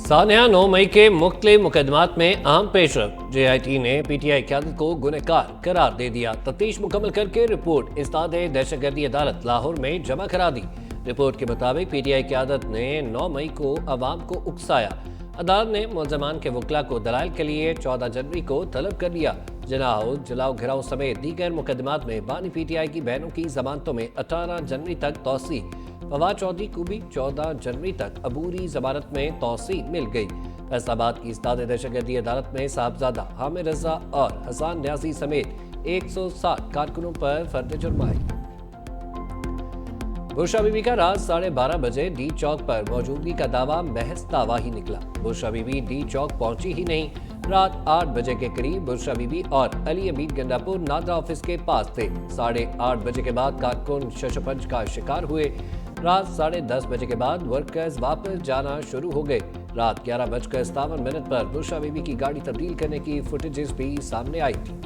सानिया 9 मई के मुख्तलिफ मुकदमात में अहम पेशरफ। JIT ने PTI क़यादत को गुनहगार करार दे दिया। तफ्तीश मुकम्मल करके रिपोर्ट इस्ताद दहशतगर्दी अदालत लाहौर में जमा करा दी। रिपोर्ट के मुताबिक PTI क़यादत ने 9 मई को अवाम को उकसाया। अदालत ने मुलजमान के वकला को दलाइल के लिए 14 जनवरी को तलब कर लिया। जनाह जलाओ घिराव समेत दीगर मुकदमात में बानी PTI की बहनों की जमानतों में 18 जनवरी तक तौसी। फवाद चौधरी को भी 14 जनवरी तक अबूरी जमानत में तौसी मिल गई। फैसलाबाद की इस्ताद दहशतगर्दी अदालत में साहबजादा हामिद रजा और हसन न्याजी समेत 160 कारकुनों पर फर्द जुर्माई। बुशरा बीबी का रात 12:30 बजे डी चौक पर मौजूदगी का दावा महज दावा ही निकला। बुशरा बीबी डी चौक पहुंची ही नहीं। रात 8 बजे के करीब बुशरा बीबी और अली अमीन गंडापुर नादरा ऑफिस के पास थे। 8:30 बजे के बाद कारकुन शशपंज का शिकार हुए। रात 10:30 बजे के बाद वर्कर्स वापस जाना शुरू हो गए। रात 11:57 पर बुशरा बीबी की गाड़ी तब्दील करने की फुटेजेस भी सामने आई थी।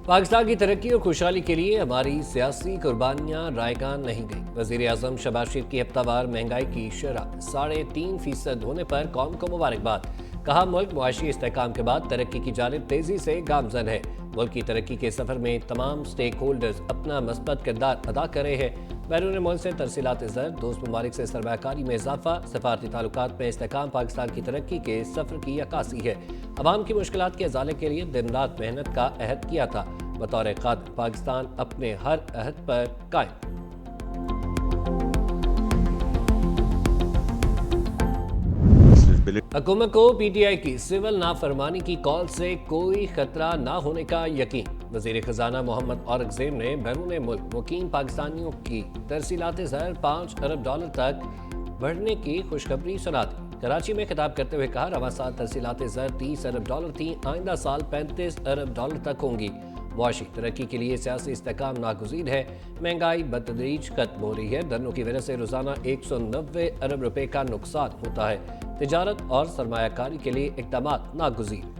पाकिस्तान की तरक्की और खुशहाली के लिए हमारी सियासी कुर्बानियां रायगान नहीं गई। वजीर आजम शहबाज शरीफ की हफ्तावार महंगाई की शरह 3.5% होने पर कौम को मुबारकबाद। कहा, मुल्क मुआशी इस्तेहकाम के बाद तरक्की की जानिब तेजी से गामजन है। मुल्क की तरक्की के सफर में तमाम स्टेक होल्डर्स अपना मस्बत किरदार अदा कर रहे हैं। बैरून मुल्क से तरसीलात ज़र, दोस्त ममालिक से सरमायाकारी में इजाफा, सफारती ताल्लुकात में इस्तेहकाम पाकिस्तान की तरक्की के सफर की अक्कासी है। अवाम की मुश्किलात के अजाले के लिए दिन रात मेहनत का अहद किया था। बतौर क़ादिर पाकिस्तान अपने हर अहद पर कायम। हुकूमत को PTI की सिविल नाफरमानी की कॉल से कोई खतरा न होने का यकीन। वजीर खजाना मोहम्मद औरंगजेब ने बैरून मुल्क मुकीम पाकिस्तानियों की तरसीलात ज़र $5 अरब तक बढ़ने की खुशखबरी सुना दी। कराची में खिताब करते हुए कहा, रवां साल तरसीलात ज़र $30 अरब थी, आइंदा साल $35 अरब तक होंगी। मुआशी तरक्की के लिए सियासी इस्तेहकाम नागुज़ीर है। महंगाई बतदरीज खत्म हो रही है। धरनों की वजह से रोजाना 190 अरब रुपए का नुकसान होता है। तिजारत और सरमायाकारी के लिए इक़दामात नागुज़ीर।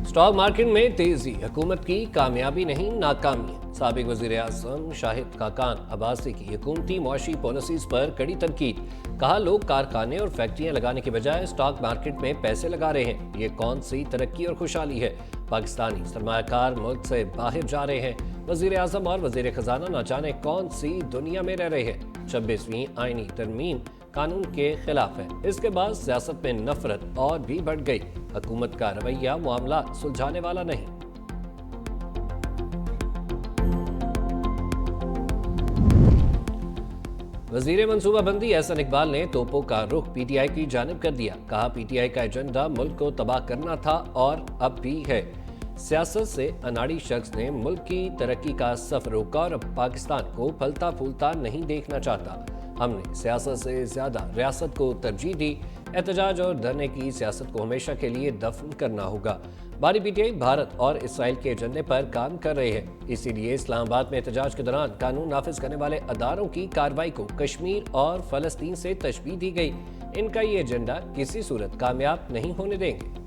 स्टॉक मार्केट में तेजी हुकूमत की कामयाबी नहीं नाकामी है। साबिक वज़ीर आज़म शाहिद खाकान अब्बासी की हुकूमती मुआशी पॉलिसीज़ पर कड़ी तनकीद। कहा, लोग कारखाने और फैक्ट्रियां लगाने के बजाय स्टॉक मार्केट में पैसे लगा रहे हैं। ये कौन सी तरक्की और खुशहाली है। पाकिस्तानी सरमायाकार मुल्क से बाहर जा रहे हैं। वज़ीर आज़म और वज़ीर खजाना न जाने कौन सी दुनिया में रह रहे हैं। 26वीं आईनी तरमीम कानून के खिलाफ है। इसके बाद सियासत में नफरत और भी बढ़ गई। हुकूमत का रवैया मामला सुलझाने वाला नहीं। वजीर मनसूबाबंदी एहसन इकबाल ने तोपों का रुख PTI की जानिब कर दिया। कहा, PTI का एजेंडा मुल्क को तबाह करना था और अब भी है। सियासत से अनाड़ी शख्स ने मुल्क की तरक्की का सफर रोका और अब पाकिस्तान को फलता फूलता नहीं देखना चाहता। हमने सियासत से ज्यादा रियासत को तरजीह दी। एहतजाज और धरने की सियासत को हमेशा के लिए दफन करना होगा। बानी PTI भारत और इसराइल के एजेंडे पर काम कर रहे हैं। इसीलिए इस्लामाबाद में एहतजाज के दौरान कानून नाफिज करने वाले अदारों की कार्रवाई को कश्मीर और फलस्तीन से तशबीह दी गई। इनका ये एजेंडा किसी सूरत कामयाब नहीं होने देंगे।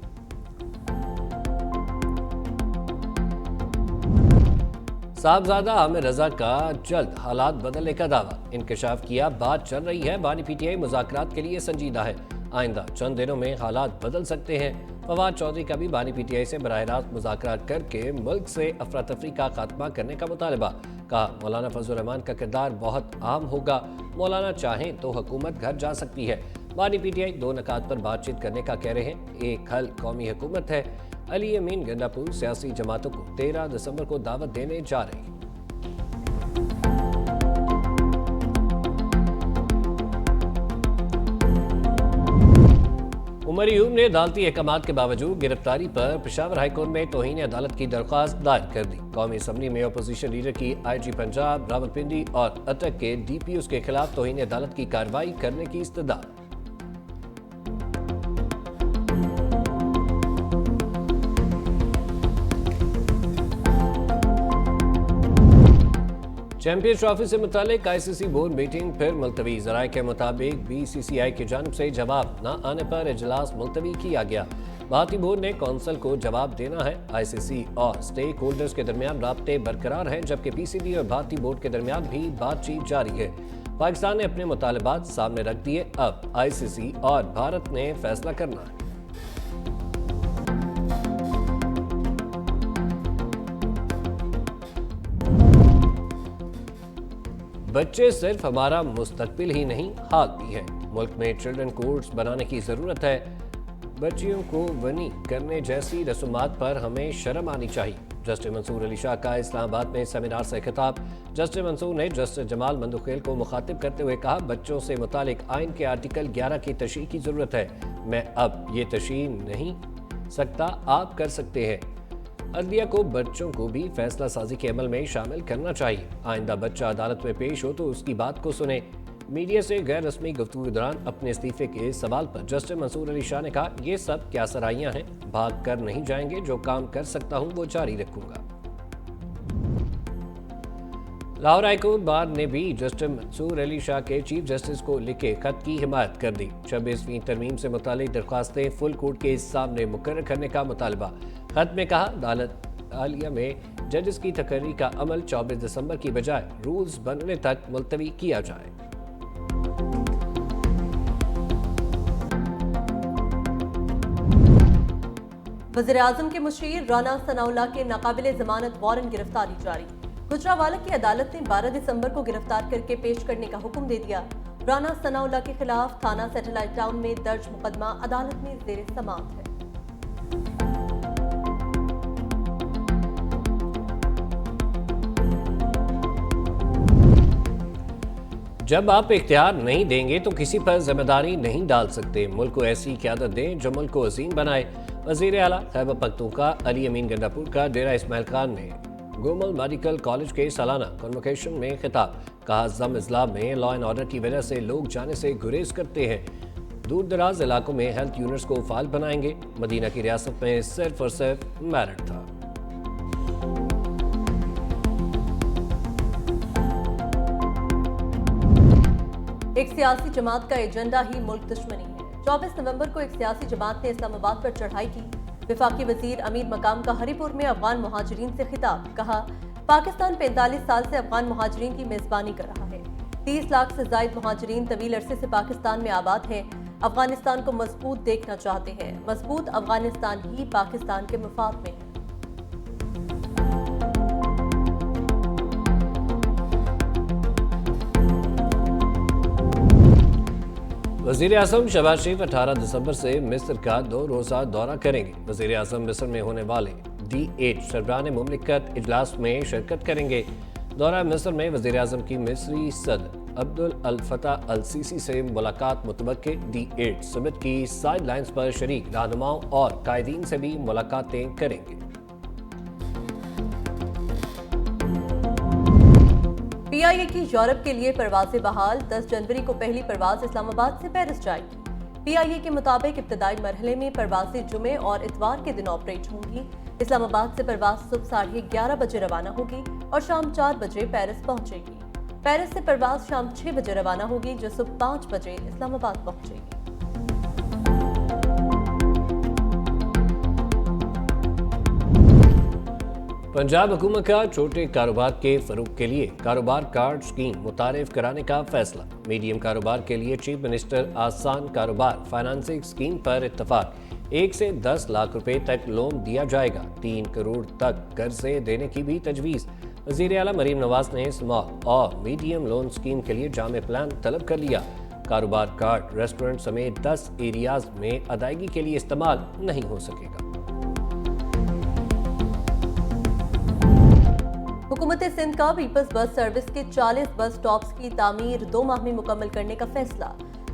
साहबजादा हामिद रजा का जल्द हालात बदलने का दावा। इंकशाफ किया, बात चल रही है। बानी PTI मुज़ाकरात के लिए संजीदा है। आइंदा चंद दिनों में हालात बदल सकते हैं। फवाद चौधरी का भी बानी PTI से बराह रास्त मुज़ाकरात करके मुल्क से अफरा तफरी का खात्मा करने का मुतालबा। कहा, मौलाना फजल रहमान का किरदार बहुत आम होगा। मौलाना चाहें तो हुकूमत घर जा सकती है। बानी PTI 2 नकात पर बातचीत करने का कह रहे हैं। एक हल कौमी हुकूमत है। अली अमीन गंडापुर सियासी जमातों को 13 दिसंबर को दावत देने जा रही है। उमर यूब ने अदालती अहकामात के बावजूद गिरफ्तारी पर पेशावर हाईकोर्ट में तौहीन अदालत की दरख्वास्त दायर कर दी। कौमी असम्बली में अपोजिशन लीडर की IG पंजाब, रावलपिंडी और अटक के DPOs के खिलाफ तौहीन अदालत की कार्रवाई करने की इस्तदा। चैंपियंस ट्रॉफी से मुतालिक ICC बोर्ड मीटिंग फिर मुलतवी। ज़राए के मुताबिक BCCI की जानिब से जवाब न आने पर इजलास मुलतवी किया गया। بھارتی بورڈ نے کونسل کو جواب دینا ہے۔ ICC اور سٹیک ہولڈرز کے درمیان رابطے برقرار ہیں، جبکہ PCB اور بھارتی بورڈ کے درمیان بھی بات چیت جاری ہے۔ پاکستان نے اپنے مطالبات سامنے رکھ دیے، اب ICC اور بھارت نے فیصلہ کرنا ہے۔ بچے صرف ہمارا مستقبل ہی نہیں، حال بھی ہے۔ ملک میں چلڈرن کورٹس بنانے کی ضرورت ہے۔ بچیوں کو ونی کرنے جیسی رسومات پر ہمیں شرم آنی چاہیے۔ جسٹس منصور علی شاہ کا اسلام آباد میں سیمینار سے خطاب۔ جسٹس منصور نے جسٹس جمال مندوخیل کو مخاطب کرتے ہوئے کہا، بچوں سے متعلق آئین کے آرٹیکل 11 کی تشریح کی ضرورت ہے۔ میں اب یہ تشریح نہیں سکتا، آپ کر سکتے ہیں۔ عدلیہ کو بچوں کو بھی فیصلہ سازی کے عمل میں شامل کرنا چاہیے۔ آئندہ بچہ عدالت میں پیش ہو تو اس کی بات کو سنیں۔ میڈیا سے غیر رسمی گفتگو دوران اپنے استعفے کے سوال پر جسٹس منصور علی شاہ نے کہا، یہ سب کیا سرائیاں ہیں، بھاگ کر نہیں جائیں گے، جو کام کر سکتا ہوں وہ جاری رکھوں گا۔ لاہور ہائی کورٹ بار نے بھی جسٹس منصور علی شاہ کے چیف جسٹس کو لکھے خط کی حمایت کر دی۔ 26ویں ترمیم سے متعلق درخواستیں فل کورٹ کے سامنے مقرر کرنے کا مطالبہ۔ خط میں کہا، عدالت عالیہ میں ججز کی تقرری کا عمل 24 دسمبر کی بجائے رولز بننے تک ملتوی کیا جائے۔ وزیراعظم کے مشیر رانا ثناءاللہ کے ناقابل ضمانت وارنٹ گرفتاری جاری۔ گجرانوالہ کی عدالت نے 12 دسمبر کو گرفتار کر کے پیش کرنے کا حکم دے دیا۔ رانا ثناءاللہ کے خلاف تھانہ سیٹلائٹ ٹاؤن میں درج مقدمہ عدالت میں زیر سماعت ہے۔ جب آپ اختیار نہیں دیں گے تو کسی پر ذمہ داری نہیں ڈال سکتے۔ ملک کو ایسی قیادت دیں جو ملک کو عظیم بنائے۔ وزیر اعلیٰ خیبر پختونخوا علی امین گنڈاپور کا ڈیرہ اسماعیل خان نے گومل میڈیکل کالج کے سالانہ کنوکیشن میں خطاب۔ کہا، ضم اضلاع میں لا اینڈ آرڈر کی وجہ سے لوگ جانے سے گریز کرتے ہیں۔ دور دراز علاقوں میں ہیلتھ یونٹس کو فعال بنائیں گے۔ مدینہ کی ریاست میں صرف اور صرف میرٹ تھا۔ ایک سیاسی جماعت کا ایجنڈا ہی ملک دشمنی ہے۔ 24 نومبر کو ایک سیاسی جماعت نے اسلام آباد پر چڑھائی کی۔ وفاقی وزیر امیر مقام کا ہری پور میں افغان مہاجرین سے خطاب۔ کہا، پاکستان 45 سال سے افغان مہاجرین کی میزبانی کر رہا ہے۔ 30 لاکھ سے زائد مہاجرین طویل عرصے سے پاکستان میں آباد ہیں۔ افغانستان کو مضبوط دیکھنا چاہتے ہیں۔ مضبوط افغانستان ہی پاکستان کے مفاد میں ہے۔ وزیر اعظم شہباز شریف 18 دسمبر سے مصر کا 2 روزہ دورہ کریں گے۔ وزیر اعظم مصر میں ہونے والے D8 سربراہ مملکت اجلاس میں شرکت کریں گے۔ دورہ مصر میں وزیر اعظم کی مصری صدر عبدالفتاح السیسی سے ملاقات متوقع۔ D8 سمٹ کی سائیڈ لائنز پر شریک رہنماؤں اور قائدین سے بھی ملاقاتیں کریں گے۔ PIA کی یورپ کے لیے پروازیں بحال۔ 10 جنوری کو پہلی پرواز اسلام آباد سے پیرس جائے گی۔ PIA کے مطابق ابتدائی مرحلے میں پروازیں جمعے اور اتوار کے دن آپریٹ ہوں گی۔ اسلام آباد سے پرواز صبح 11:30 بجے روانہ ہوگی اور شام 4 بجے پیرس پہنچے گی۔ پیرس سے پرواز شام 6 بجے روانہ ہوگی جو صبح 5 بجے اسلام آباد پہنچے گی۔ پنجاب حکومت کا چھوٹے کاروبار کے فروغ کے لیے کاروبار کارڈ اسکیم متعارف کرانے کا فیصلہ۔ میڈیم کاروبار کے لیے چیف منسٹر آسان کاروبار فائنانسنگ اسکیم پر اتفاق۔ 1 سے 10 لاکھ روپے تک لون دیا جائے گا۔ 3 کروڑ تک قرضے دینے کی بھی تجویز۔ وزیر اعلیٰ مریم نواز نے اسمال اور میڈیم لون اسکیم کے لیے جامع پلان طلب کر لیا۔ کاروبار کارڈ ریسٹورنٹ سمیت 10 ایریاز میں ادائیگی کے لیے استعمال نہیں ہو سکے گا۔ حکومت سندھ کا پیپلز بس سروس کے 40 بس سٹاپس کی تعمیر 2 ماہ میں مکمل کرنے کا فیصلہ۔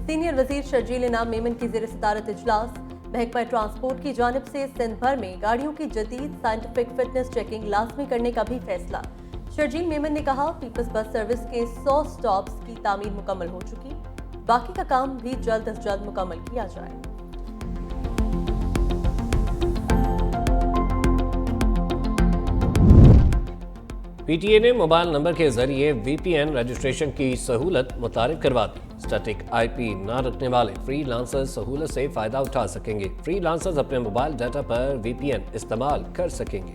سینئر وزیر شرجیل انعام میمن کی زیر صدارت اجلاس۔ محکمہ ٹرانسپورٹ کی جانب سے سندھ بھر میں گاڑیوں کی جدید سائنٹیفک فٹنس چیکنگ لازمی کرنے کا بھی فیصلہ۔ شرجیل میمن نے کہا، پیپلز بس سروس کے 100 سٹاپس کی تعمیر مکمل ہو چکی، باقی کا کام بھی جلد از جلد مکمل کیا جائے۔ PTA نے موبائل نمبر کے ذریعے VPN رجسٹریشن کی سہولت متعارف کروا دی۔ स्टैटिक आईपी न रखने वाले फ्री लांसर्स सहूलत से फ़ायदा उठा सकेंगे। फ्री लांसर्स अपने मोबाइल डाटा पर वीपीएन इस्तेमाल कर सकेंगे।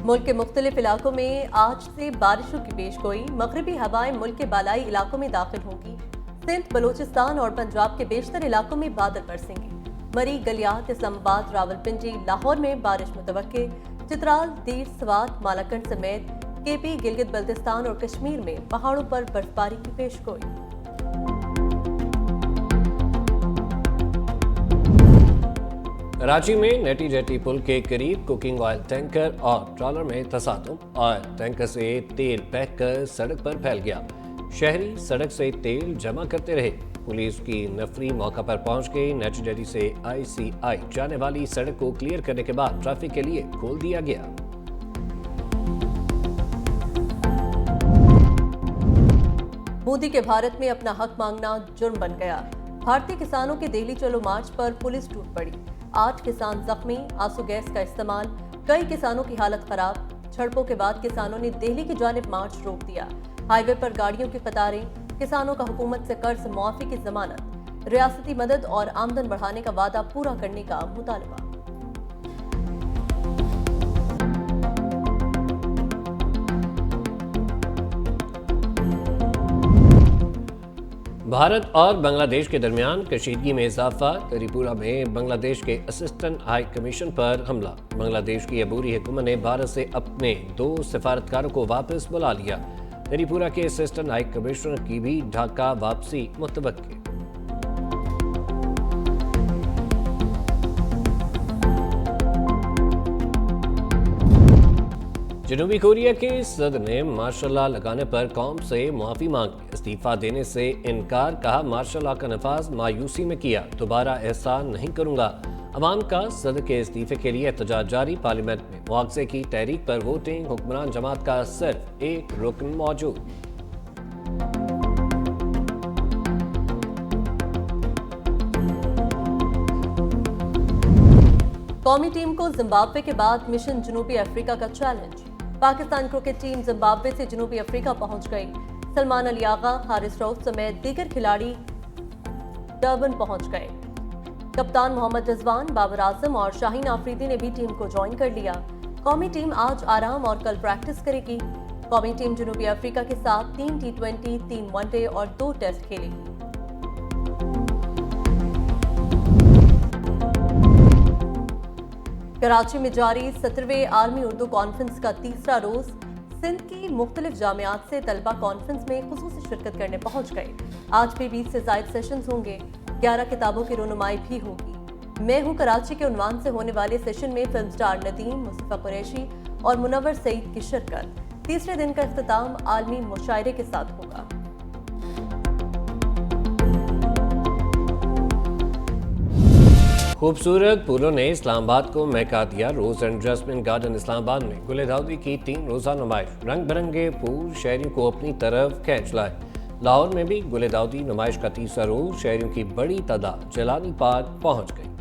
मुल्क के मुख्तलिफ इलाकों में आज से बारिशों की पेशगोई। मगरबी हवाएं मुल्क के बालाई इलाकों में दाखिल होंगी। सिंध, बलूचिस्तान और पंजाब के बेशतर इलाकों में बादल बरसेंगे। मरी, गलियात, इस्लामाबाद, रावलपिंडी, लाहौर में बारिश मुतवक्के। चित्राल, दीर, स्वात, मालाकंड समेत केपी, गिलगित बल्तिस्तान और कश्मीर में पहाड़ों पर बर्फबारी की पेशगोई। कराची में नेटी जेटी पुल के करीब कुकिंग ऑयल टैंकर और ट्रॉलर में तसादुम। ऑयल टैंकर से तेल बहकर सड़क पर फैल गया। शहरी सड़क से तेल जमा करते रहे। पुलिस की नफरी मौका पर पहुंच गई। नेटी जेटी से आईसीआई जाने वाली सड़क को क्लियर करने के बाद ट्रैफिक के लिए खोल दिया गया। मोदी के भारत में अपना हक मांगना जुर्म बन गया। भारतीय किसानों के दिल्ली चलो मार्च पर पुलिस टूट पड़ी। 8 किसान जख्मी। आंसू गैस का इस्तेमाल। कई किसानों की हालत खराब। झड़पों के बाद किसानों ने दिल्ली की जानिब मार्च रोक दिया। हाईवे पर गाड़ियों की कतारें। किसानों का हुकूमत से कर्ज मुआफी की जमानत। रियासती मदद और आमदन बढ़ाने का वादा पूरा करने का मुतालबा। भारत और बांग्लादेश के दरमियान कशीदगी में इजाफा। त्रिपुरा में बांग्लादेश के असिस्टेंट हाई कमीशन पर हमला। बांग्लादेश की अबूरी हुकूमत ने भारत से अपने 2 सफारतकारों को वापस बुला लिया। त्रिपुरा के असिस्टेंट हाई कमिश्नर की भी ढाका वापसी मुतवक्के। जनूबी कोरिया के सदर ने मार्शल लॉ लगाने पर कौम से मुआफी मांगी। इस्तीफा देने से इनकार। कहा, मार्शल लॉ का नफाज मायूसी में किया, दोबारा एहसान नहीं करूंगा। अवाम का सदर के इस्तीफे के लिए एहतजाज जारी। पार्लियामेंट में मुआवजे की तहरीक पर वोटिंग। हुक्मरान जमात का सिर्फ एक रुकन मौजूद। कौमी टीम को जिम्बाब्वे के बाद मिशन जनूबी अफ्रीका का challenge. Pakistan cricket team Zimbabwe से जनूबी अफ्रीका पहुंच गई। सलमान अली आगा, हारिस रऊफ समेत दीगर खिलाड़ी डर्बन पहुंच गए। कप्तान मोहम्मद रिजवान, बाबर आजम और शाहीन आफरीदी ने भी टीम को ज्वाइन कर लिया। कौमी टीम आज आराम और कल प्रैक्टिस करेगी। कौमी टीम जनूबी अफ्रीका के साथ 3 T20, 3 वनडे और 2 टेस्ट खेलेगी। कराची में जारी 17वें आर्मी उर्दू कॉन्फ्रेंस का तीसरा रोज। सिंध की मुख्तलिफ जामियात से तलबा कॉन्फ्रेंस में खुसूसी शिरकत करने पहुंच गए। आज भी 20 से ज़ायद सेशंस होंगे। 11 किताबों की रोनुमाई भी होगी। मैं हूं कराची के उन्वान से होने वाले सेशन में फिल्म स्टार नदीम, मुस्तफा कुरैशी और मुनव्वर सईद की शिरकत। तीसरे दिन का इख्तिताम आलमी मुशायरे के साथ होगा। खूबसूरत फूलों ने इस्लामाबाद को महका दिया। रोज एंड जैस्मिन गार्डन इस्लामाबाद में गुल दाउदी की 3 रोजा नुमाइश। रंग बिरंगे फूल शहरियों को अपनी तरफ खींच लाए। लाहौर में भी गुल दाउदी नुमाइश का तीसरा रोज। शहरियों की बड़ी तादाद जलानी पार्क पहुंच गई।